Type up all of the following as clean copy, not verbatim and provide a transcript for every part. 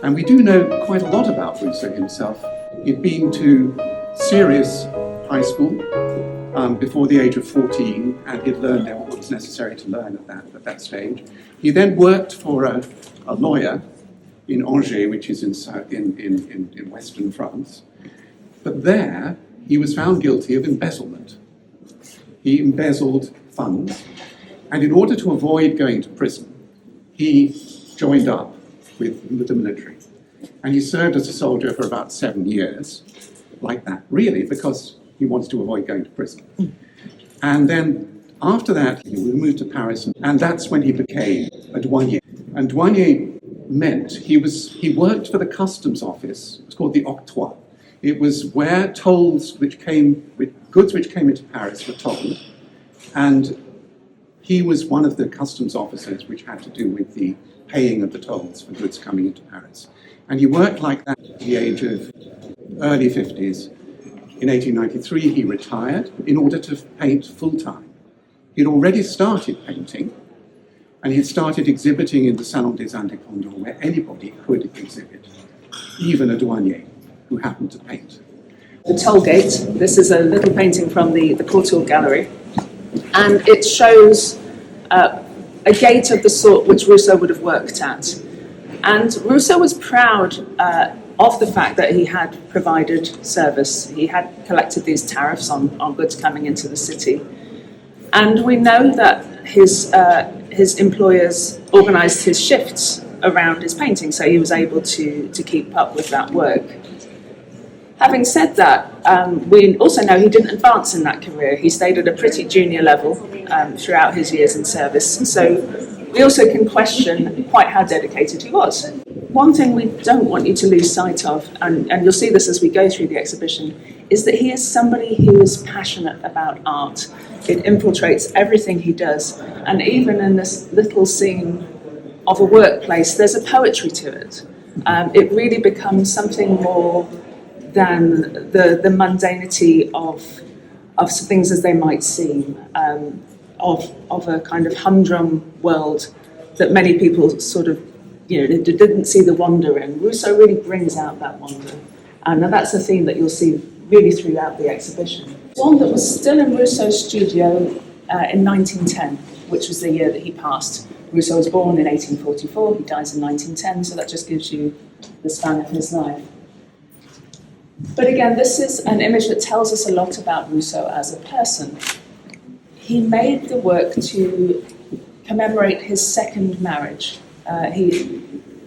And we do know quite a lot about Rousseau himself. He'd been to serious high school before the age of 14, and he'd learned what was necessary to learn at that stage. He then worked for a lawyer in Angers, which is in western France. But there, he was found guilty of embezzlement. He embezzled funds, and in order to avoid going to prison, he joined up with the military. And he served as a soldier for about 7 years, like that, really, because he wanted to avoid going to prison. And then after that, he moved to Paris, and that's when he became a douanier. And douanier meant he worked for the customs office. It's called the octroi. It was where goods which came into Paris were tolled, and he was one of the customs officers which had to do with the paying of the tolls for goods coming into Paris. And he worked like that at the age of early 50s. In 1893, he retired in order to paint full-time. He'd already started painting, and he'd started exhibiting in the Salon des Indépendants, where anybody could exhibit, even a douanier who happened to paint. The toll gate. This is a little painting from the Courtauld Gallery, and it shows a gate of the sort which Rousseau would have worked at. And Rousseau was proud of the fact that he had provided service. He had collected these tariffs on goods coming into the city. And we know that his employers organised his shifts around his painting, so he was able to keep up with that work. Having said that, we also know he didn't advance in that career. He stayed at a pretty junior level throughout his years in service. So we also can question quite how dedicated he was. One thing we don't want you to lose sight of, and you'll see this as we go through the exhibition, is that he is somebody who is passionate about art. It infiltrates everything he does. And even in this little scene of a workplace, there's a poetry to it. It really becomes something more than the mundanity of things as they might seem, of a kind of humdrum world that many people sort of, didn't see the wonder in. Rousseau really brings out that wonder. And that's a theme that you'll see really throughout the exhibition. One that was still in Rousseau's studio in 1910, which was the year that he passed. Rousseau was born in 1844, he dies in 1910, so that just gives you the span of his life. But again, this is an image that tells us a lot about Rousseau as a person. He made the work to commemorate his second marriage.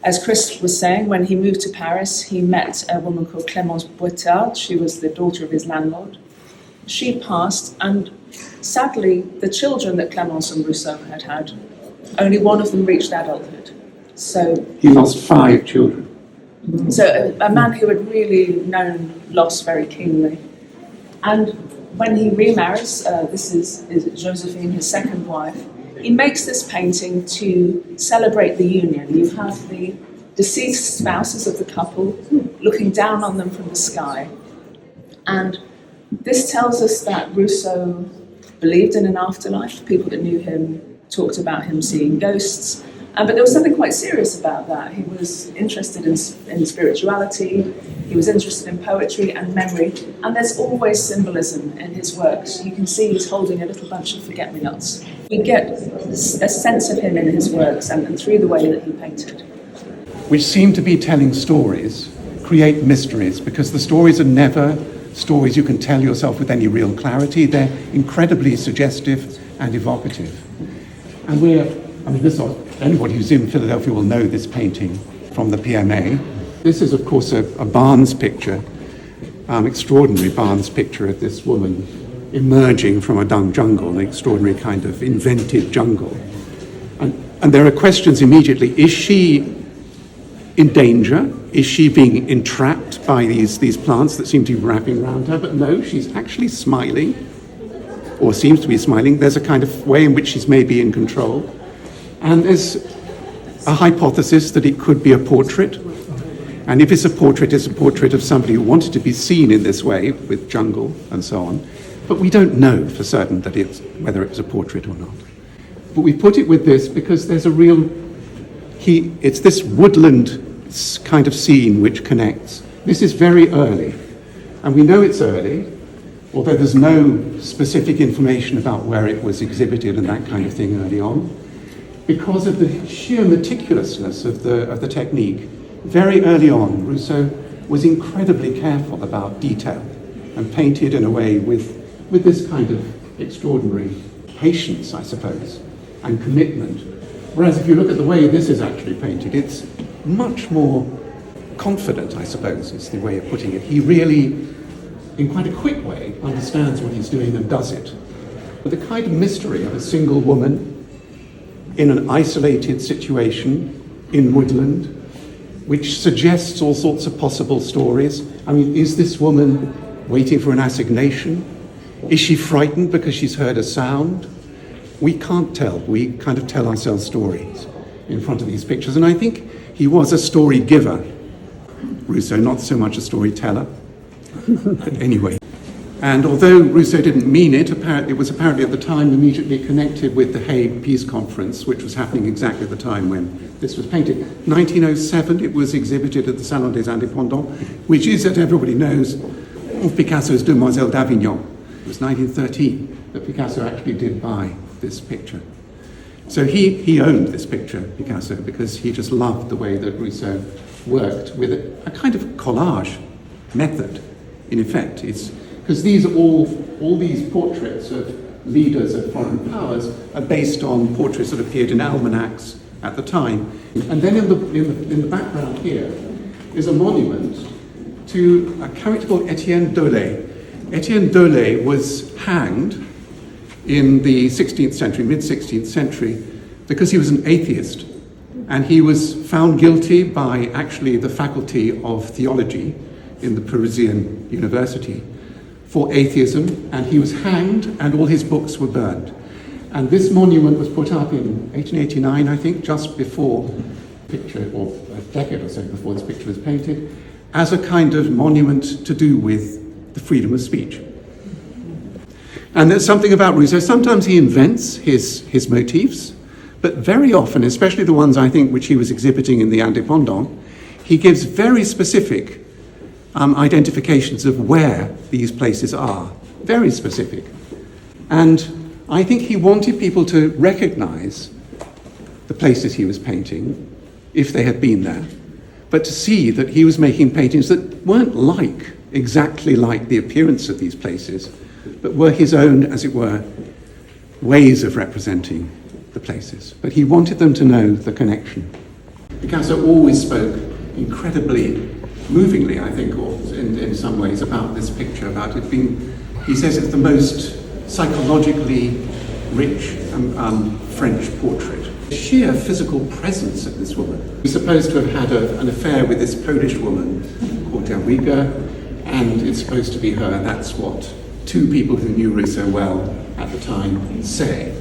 As Chris was saying, when he moved to Paris, he met a woman called Clémence Boitard. She was the daughter of his landlord. She passed, and sadly, the children that Clémence and Rousseau had, only one of them reached adulthood. So he lost 5 children. So a man who had really known loss very keenly. And when he remarries, this is Josephine, his second wife, he makes this painting to celebrate the union. You have the deceased spouses of the couple looking down on them from the sky. And this tells us that Rousseau believed in an afterlife. People that knew him talked about him seeing ghosts. But there was something quite serious about that. He was interested in spirituality, he was interested in poetry and memory, and there's always symbolism in his works. You can see he's holding a little bunch of forget-me-nots. We get a sense of him in his works and through the way that he painted. Which seem to be telling stories, create mysteries, because the stories are never stories you can tell yourself with any real clarity. They're incredibly suggestive and evocative. And anybody who's in Philadelphia will know this painting from the PMA. This is, of course, a Barnes picture, extraordinary Barnes picture of this woman emerging from a jungle, an extraordinary kind of invented jungle. And there are questions immediately. Is she in danger? Is she being entrapped by these plants that seem to be wrapping around her? But no, she's actually smiling, or seems to be smiling. There's a kind of way in which she's maybe in control. And there's a hypothesis that it could be a portrait. And if it's a portrait of somebody who wanted to be seen in this way, with jungle and so on. But we don't know for certain that whether it was a portrait or not. But we put it with this because there's it's this woodland kind of scene which connects. This is very early, and we know it's early, although there's no specific information about where it was exhibited and that kind of thing early on, because of the sheer meticulousness of the technique. Very early on, Rousseau was incredibly careful about detail and painted in a way with this kind of extraordinary patience, I suppose, and commitment. Whereas if you look at the way this is actually painted, it's much more confident, I suppose, is the way of putting it. He really, in quite a quick way, understands what he's doing and does it. But the kind of mystery of a single woman in an isolated situation in woodland, which suggests all sorts of possible stories. I mean, is this woman waiting for an assignation? Is she frightened because she's heard a sound? We can't tell. We kind of tell ourselves stories in front of these pictures. And I think he was a story giver, Rousseau, not so much a storyteller. But anyway. And although Rousseau didn't mean it, it was apparently at the time immediately connected with the Hague Peace Conference, which was happening exactly at the time when this was painted. 1907, it was exhibited at the Salon des Indépendants, which is, as everybody knows, Picasso's Demoiselle d'Avignon. It was 1913 that Picasso actually did buy this picture. So he owned this picture, Picasso, because he just loved the way that Rousseau worked with a kind of collage method, in effect. It's because these are all these portraits of leaders of foreign powers are based on portraits that appeared in almanacs at the time. And then in the background here is a monument to a character called Etienne Dolet. Etienne Dolet was hanged in the 16th century, mid-16th century, because he was an atheist. And he was found guilty by actually the Faculty of Theology in the Parisian University for atheism, and he was hanged and all his books were burned. And this monument was put up in 1889, I think, just before the picture, or a decade or so before this picture was painted, as a kind of monument to do with the freedom of speech. And there's something about Rousseau, sometimes he invents his motifs, but very often, especially the ones I think which he was exhibiting in the Indépendant, he gives very specific identifications of where these places are, very specific. And I think he wanted people to recognize the places he was painting, if they had been there, but to see that he was making paintings that weren't exactly like the appearance of these places, but were his own, as it were, ways of representing the places. But he wanted them to know the connection. Picasso always spoke incredibly movingly, I think, or in some ways, about this picture, about it being, he says it's the most psychologically rich French portrait. The sheer physical presence of this woman. He's supposed to have had an affair with this Polish woman called Jadwiga, and it's supposed to be her. That's what two people who knew Rousseau well at the time say.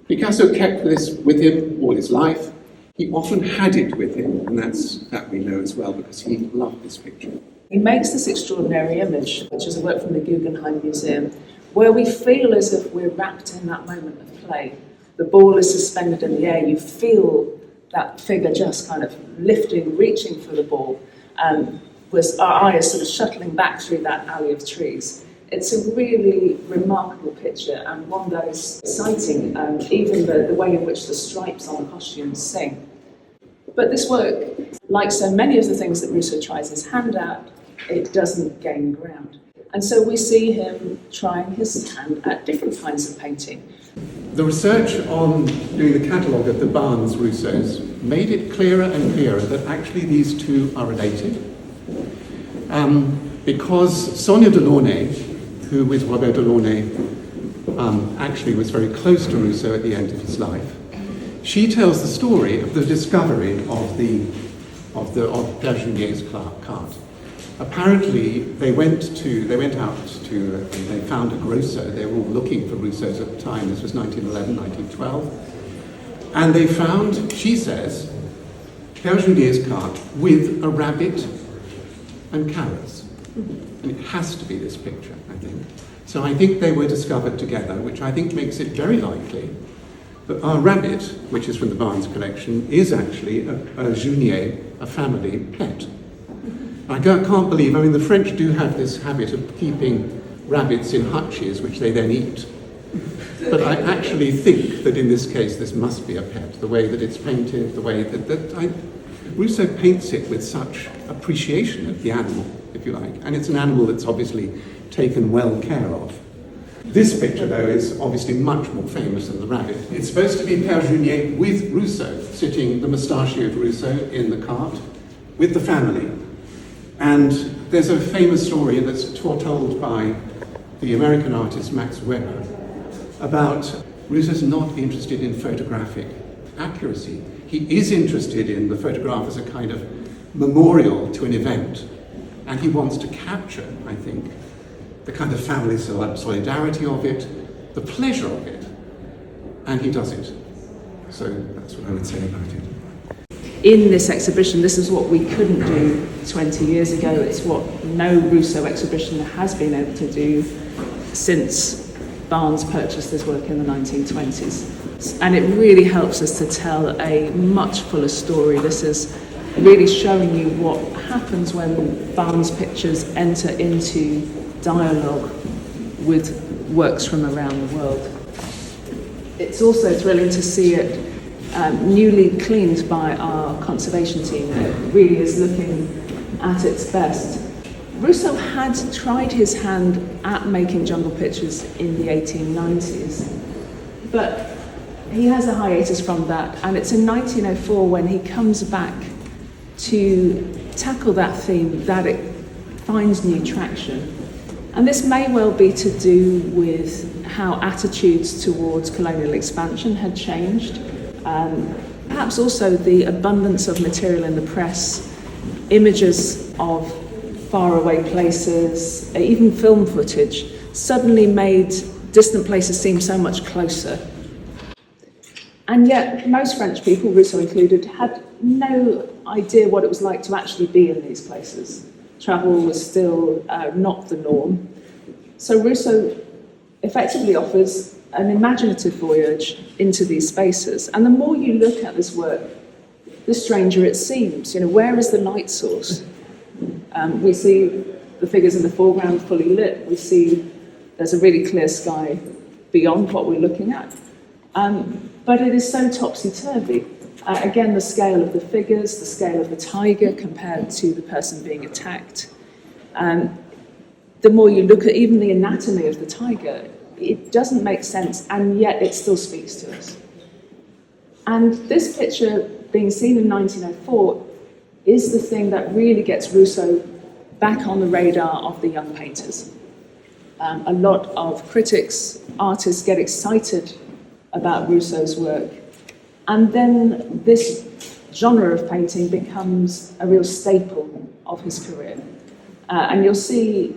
Picasso kept this with him all his life. He often had it with him, and that we know as well, because he loved this picture. He makes this extraordinary image, which is a work from the Guggenheim Museum, where we feel as if we're wrapped in that moment of play. The ball is suspended in the air. You feel that figure just kind of lifting, reaching for the ball, with our eyes sort of shuttling back through that alley of trees. It's a really remarkable picture, and one that is exciting, even the way in which the stripes on the costumes sing. But this work, like so many of the things that Rousseau tries his hand at, it doesn't gain ground. And so we see him trying his hand at different kinds of painting. The research on doing the catalogue of the Barnes Rousseaus made it clearer and clearer that actually these two are related. Because Sonia Delaunay, who with Robert Delaunay actually was very close to Rousseau at the end of his life, she tells the story of the discovery of Pierre Junier's cart. Apparently, they went out to, they found a grocer. They were all looking for Rousseau's at the time. This was 1911, 1912. And they found, she says, Pierre Junier's cart with a rabbit and carrots. And it has to be this picture, I think. So I think they were discovered together, which I think makes it very likely But our rabbit, which is from the Barnes collection, is actually a Junier, a family pet. I can't believe, I mean, the French do have this habit of keeping rabbits in hutches, which they then eat. But I actually think that in this case, this must be a pet, the way that it's painted, the way that Rousseau paints it with such appreciation of the animal, if you like. And it's an animal that's obviously taken well care of. This picture, though, is obviously much more famous than the rabbit. It's supposed to be Père Junier with Rousseau, sitting, the mustachioed Rousseau, in the cart, with the family. And there's a famous story that's foretold by the American artist Max Weber about Rousseau's not interested in photographic accuracy. He is interested in the photograph as a kind of memorial to an event, and he wants to capture, I think, the kind of family solidarity of it, the pleasure of it, and he does it. So that's what I would say about it. In this exhibition, this is what we couldn't do 20 years ago. It's what no Rousseau exhibition has been able to do since Barnes purchased his work in the 1920s. And it really helps us to tell a much fuller story. This is really showing you what happens when Barnes pictures enter into dialogue with works from around the world. It's also thrilling to see it newly cleaned by our conservation team. It really is looking at its best. Rousseau had tried his hand at making jungle pictures in the 1890s, but he has a hiatus from that, and it's in 1904 when he comes back to tackle that theme that it finds new traction. And this may well be to do with how attitudes towards colonial expansion had changed. Perhaps also the abundance of material in the press, images of faraway places, even film footage, suddenly made distant places seem so much closer. And yet most French people, Rousseau included, had no idea what it was like to actually be in these places. Travel was still not the norm. So Rousseau effectively offers an imaginative voyage into these spaces. And the more you look at this work, the stranger it seems. You know, where is the light source? We see the figures in the foreground fully lit. We see there's a really clear sky beyond what we're looking at. But it is so topsy-turvy. Again, the scale of the figures, the scale of the tiger compared to the person being attacked. The more you look at even the anatomy of the tiger, it doesn't make sense, and yet it still speaks to us. And this picture, being seen in 1904, is the thing that really gets Rousseau back on the radar of the young painters. A lot of critics, artists get excited about Rousseau's work, and then this genre of painting becomes a real staple of his career. And you'll see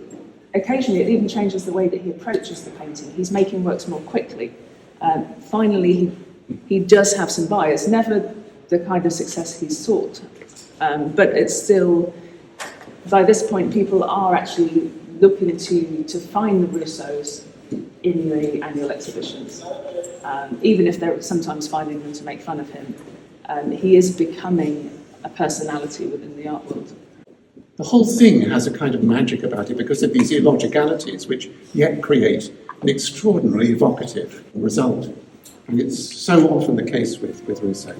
occasionally it even changes the way that he approaches the painting. He's making works more quickly. Finally, he does have some buyers, never the kind of success he sought. But it's still, by this point, people are actually looking to find the Rousseaus in the annual exhibitions. Even if they're sometimes finding them to make fun of him, he is becoming a personality within the art world. The whole thing has a kind of magic about it because of these illogicalities, which yet create an extraordinarily evocative result. And it's so often the case with Rousseau.